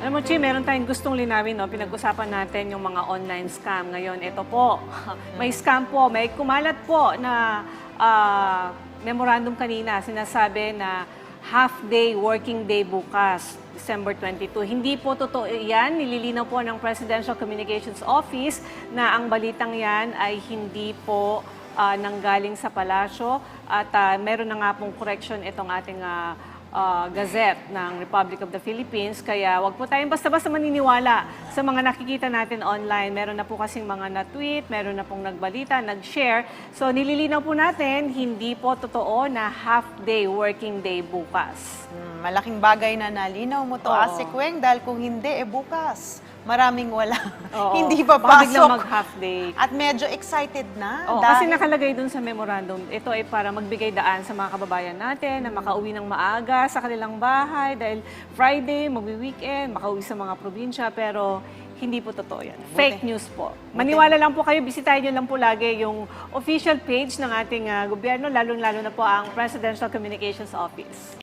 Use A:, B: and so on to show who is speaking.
A: Alam mo, Chi, meron tayong gustong linawin, no? Pinag-usapan natin yung mga online scam. Ngayon, ito po, may scam po, may kumalat po na memorandum kanina, sinasabi na half-day working day bukas, December 22. Hindi po totoo yan. Nililinaw po ng Presidential Communications Office na ang balitang yan ay hindi po nanggaling sa palasyo at meron na nga pong correction itong ating Gazette ng Republic of the Philippines. Kaya wag po tayong basta-basta maniniwala sa mga nakikita natin online. Meron na po kasing mga na-tweet, meron na pong nagbalita, nag-share. So nililinaw po natin, hindi po totoo na half-day working day bukas.
B: Malaking bagay na nalinaw mo to, Ate Kweng, dahil kung hindi, bukas. Maraming wala.
A: Oo.
B: Hindi pa
A: Baka biglang
B: pasok.
A: mag-half day.
B: At medyo excited na.
A: Oo, kasi nakalagay dun sa memorandum, ito ay para magbigay daan sa mga kababayan natin na makauwi ng maaga sa kanilang bahay dahil Friday, magwi-weekend, makauwi sa mga probinsya, pero hindi po totoo yan. Fake news po. Maniwala lang po kayo, bisitahin nyo lang po lagi yung official page ng ating gobyerno, lalong-lalo na po ang Presidential Communications Office.